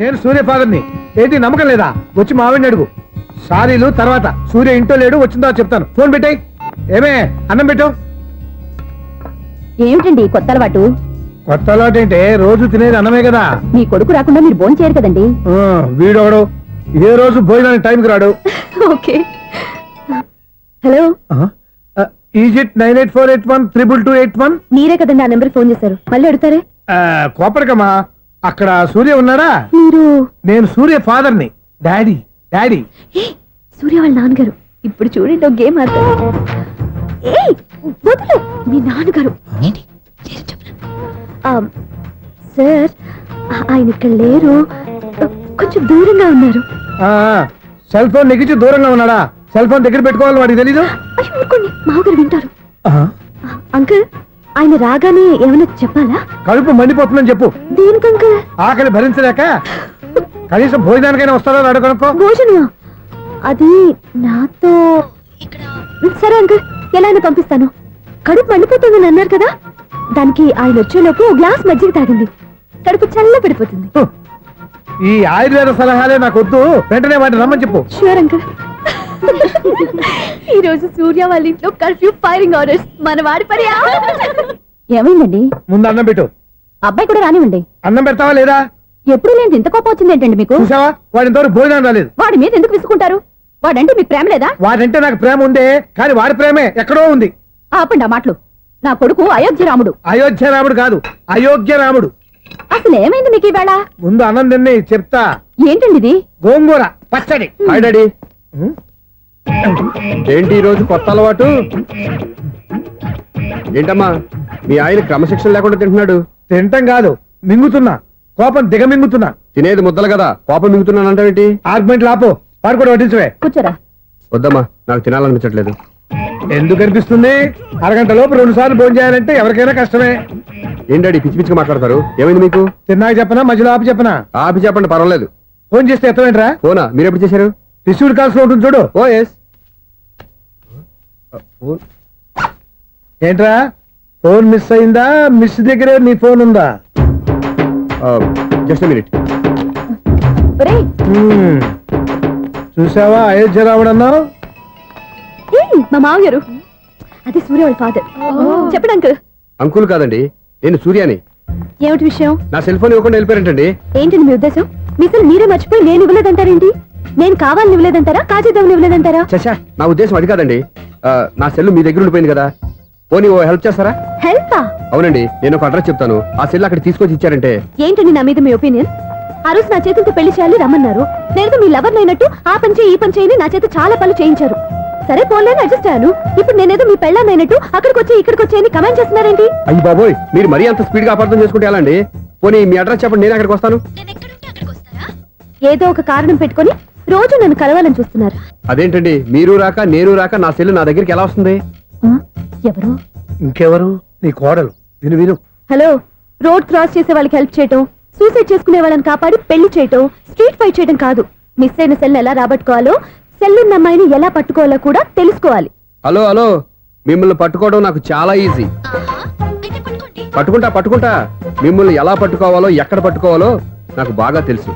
నేను సూర్య ఫాదర్ని. ఏంటి నమ్మకం లేదా? వచ్చి మావిడిని అడుగు. సారీలు తర్వాత. సూర్య ఇంట్లో లేడు, వచ్చిందో చెప్తాను. ఫోన్ పెట్టాయి. ఏమే అన్నం పెట్టు. ఏమిటండి కొత్త అలవాటు? కొత్త అలవాటు ఏంటే? రోజు తినేది అన్నమే కదా. మీ కొడుకు రాకుండా మీరు భోజనం చేయరు కదండి. వీడొకడు ఏ రోజు భోజనానికి టైంకి రాడు. ఓకే. Hello, is it 9848132281. మీరే కదండి ఆ నెంబర్ ఫోన్ చేశారు, మళ్ళీ అడుగుతారే. కోపడికమ్మా. అక్కడ సూర్య ఉన్నాడా? మీరు? నేను సూర్య ఫాదర్ని. డాడీ. డాడీ సూర్య వాళ్ళ నాన్నగారు. ఇప్పుడు చూడండి ఒక గేమ్ ఆడతారు. వదులు, మీ నాన్నగారు. సార్ ఆయన ఇక్కడ లేరు, కొంచెం దూరంగా ఉన్నారు. సెల్ ఫోన్ నెగించి దూరంగా ఉన్నాడా? సెల్ ఫోన్ దగ్గర పెట్టుకోవాలి, వాడికి తెలీదు. అయ్యో ఊరుకోండి, మామగారు వింటారు. అంకుల్ ఆయన రాగానే ఏమైనా చెప్పాలా? కడుపు మండిపోతుందని చెప్పు. దేనికి అంకుల్? ఆకలి భరించలేక కనీసం భోజనానికైనా వస్తాడో అడగనుకో. భోజనం అది నాతో. సరే అంకుల్, ఎలా అయినా పంపిస్తాను. కడుపు మండిపోతుందని అన్నారు కదా, దానికి ఆయన వచ్చేలోపు గ్లాస్ మజ్జిగ తాగింది, కడుపు చల్ల పడిపోతుంది. ఈ ఆయుర్వేద సలహాలే నాకు వద్దు, వెంటనే వాటిని రమ్మని చెప్పు. Sure uncle. ఈ రోజు సూర్య వాళ్ళ ఇంట్లో కర్ఫ్యూ ఫైరింగ్ ఆర్డర్స్. మన వాడి పని ఏమైందండి? ముందు అన్నం పెట్టు. అబ్బాయి కూడా రానివ్వండి. అన్నం పెడతావా లేదా? ఎప్పుడు లేని ఇంత కోపం వచ్చింది ఏంటండి మీకు? చూసావా, వాడి ఇంతవరకు భోజనం రాలేదు. వాడి మీద ఎందుకు విసుకుంటారు? వాడంటే మీకు ప్రేమ లేదా? వాడంటే నాకు ప్రేమ ఉందే, కానీ వాడి ప్రేమే ఎక్కడో ఉంది. ఆపండి ఆ మాటలు. నా కొడుకు అయోధ్య రాముడు. అయోధ్య రాముడు కాదు, అయోగ్య రాముడు. అసలు ఏమైంది మీకు ఈవేళ? ముందు అన్నం తిని చెప్తా. ఏంటండి ఇది? గోంగూర పచ్చడి. Hi daddy. ఏంటి ఈ రోజు కొత్త అలవాటు? ఏంటమ్మా మీ ఆయన క్రమశిక్షణ లేకుండా తింటున్నాడు? తింటం కాదు, మింగుతున్నా. కోపం దిగమింగుతున్నా. తినేది ముద్దలు కదా, కోపం మింగుతున్నానంటావేంటి? ఆర్గ్యుమెంట్ లాపో, వాడు కూడా వడ్డించవే. కూర్చోరా. వద్దమ్మా, నాకు తినాలనిపించట్లేదు. ఎందుకు అనిపిస్తుంది? అరగంట లోపు 2 సార్లు భోజనం చేయాలంటే ఎవరికైనా కష్టమే. ఏం డాడీ పిచ్చి పిచ్చిగా మాట్లాడతారు? ఏమైంది మీకు? తిన్నాక చెప్పనా, మధ్యలో ఆపి చెప్పనా? ఆపి చెప్పండి, పర్వాలేదు. ఫోన్ చేస్తే ఎత్తమేంట్రా? ఫోనా? మీరు ఎప్పుడు చేశారు? రిసీవ్డ్ కాల్స్ లో ఉంటుంది చూడు. ఓ ఎస్. ఏంట్రా ఫోన్ మిస్ అయిందా? మిస్ దగ్గరే నీ ఫోన్ ఉందా? Just minute. చూసావా అయోధ్య రాముడు అన్నావు? మా మామగారు, అది సూర్య వాళ్ళ ఫాదర్. చెప్పండి అంకుల్. అంకుల్ కాదండి, నేను సూర్యాని. ఏమిటి విషయం? నా సెల్ ఫోన్ ఇవ్వకుండా వెళ్ళిపోయారంటండి. ఏంటండి మీ ఉద్దేశం? మీ సెల్ మీరే మర్చిపోయి నేను ఇవ్వలేదంటారేంటి? నేను కావాలని ఇవ్వలేదంటారా, కాజేద్దామని ఇవ్వలేదంటారా? చచ్చా, నా ఉద్దేశం అది కాదండి. నా సెల్ మీ దగ్గర ఉండిపోయింది కదా, పోనీ ఓ హెల్ప్ చేస్తారా? హెల్పా? అవునండి, నేను ఒక అడ్రస్ చెప్తాను, ఆ సెల్ అక్కడ తీసుకొచ్చి ఇచ్చారంటే. ఏంటండి నా మీద మీ ఒపీనియన్? ఆ రోజు నా చేతులతో పెళ్లి చేయాలి రమ్మన్నారు. నేను మీ లవర్ అయినట్టు ఆ పని చేయి ఈ పని చేయని నా చేత చాలా పనులు చేయించారు. సరే పోలేని అడ్జస్ట్ అయ్యాను. ఇప్పుడు నేనేదో మీ పెళ్ళాన్ని అయినట్టు అక్కడికి వచ్చి ఇక్కడికి వచ్చి కమెంట్ చేస్తున్నారేంటి? అయ్యి బాబోయ్, మీరు మరీ అంత స్పీడ్ గా అపార్థం చేసుకుంటే ఎలా అండి? పోనీ మీ అడ్రస్ చెప్పండి, నేను అక్కడికి వస్తాను. ఏదో ఒక కారణం పెట్టుకొని రోజు నన్ను కలవాలని చూస్తున్నారు. అదేంటండి, మీరు రాక నేను రాక నా సెల్ నా దగ్గరికి ఎలా వస్తుంది? ఎవరు? ఇంకెవరు? నీ కోడలు. విను విను. హలో, రోడ్ క్రాస్ చేసే వాళ్ళకి హెల్ప్ చేయటం, సూసైడ్ చేసుకునే వాళ్ళని కాపాడి పెళ్లి చేయటం, స్ట్రీట్ ఫైట్ చేయడం కాదు. మిస్ అయిన సెల్ ఎలా రాబట్టుకోవాలో, సెల్ ఉన్న అమ్మాయిని ఎలా పట్టుకోవాలో కూడా తెలుసుకోవాలి. హలో హలో, మిమ్మల్ని పట్టుకోవడం నాకు చాలా ఈజీ. పట్టుకుంటా. మిమ్మల్ని ఎలా పట్టుకోవాలో, ఎక్కడ పట్టుకోవాలో నాకు బాగా తెలుసు.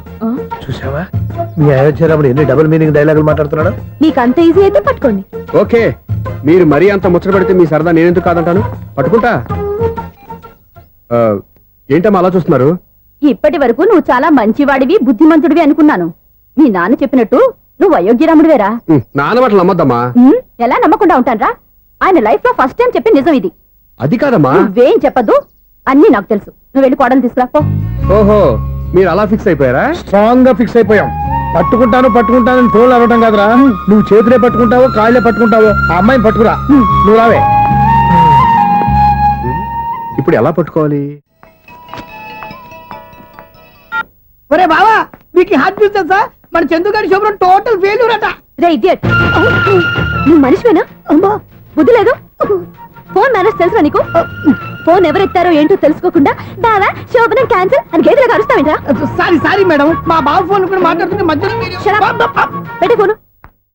చూసావా, మీ అయోధ్య రాముడు ఎన్ని డబుల్ మీనింగ్ డైలాగులు మాట్లాడుతున్నాడు. మీకు అంత ఈజీ అయితే పట్టుకోండి. ఓకే, మీరు మరీ అంత ముచ్చట పెడితే మీ సరదా నేనెందుకు కాదంటాను. పట్టుకుంటా. ఏంటమ్మా అలా చూస్తున్నారు? ఇప్పటి వరకు నువ్వు చాలా మంచివాడివి, బుద్ధిమంతుడివి అనుకున్నాను. మీ నాన్న చెప్పినట్టు నువ్వు అయోగ్యరాముడివేరా? నాన్న మాటలు నమ్మద్దమ్మా. ఎలా నమ్మకుండా ఉంటానరా? ఆయన లైఫ్ లో ఫస్ట్ టైం చెప్పి నిజం ఇది. అది కాదమ్మా. నువ్వేం చెప్పదు, అన్ని నాకు తెలుసు. నువ్వు వెళ్ళి కోడలు తీసుకురాపో. ఓహో, మీరు అలా ఫిక్స్ అయిపోయారా? స్ట్రాంగ్ గా ఫిక్స్ అయిపోయాం. పట్టుకుంటాను ఫోన్లు అవ్వటం కాదురా. నువ్వు చేతులే పట్టుకుంటావో కాళ్ళే పట్టుకుంటావో ఆ అమ్మాయిని పట్టుకురా. నువ్వు రావే. ఇప్పుడు ఎలా పట్టుకోవాలి? ఒరే బావా, మీకు హాట్ న్యూస్ తెలుసా? మన చందుగారి శుభ్రం టోటల్ ఫెయిల్యూర్ అట. రే ఇడియట్, నువ్వు మనిషివేనా? అమ్మా బుద్ధి లేదు. ఫోన్ మేనేజ్ తెలుసా నీకు? ఫోన్ ఎవరెత్తారో ఏంటో తెలుసుకోకుండా బావా శోభనం క్యాన్సిల్ అని గేదెలకు అరుస్తావేంట్రా? సారీ మేడం, మా బావ ఫోన్ కూడా మాట్లాడుతుంటే మధ్యలో పెట్టే ఫోను.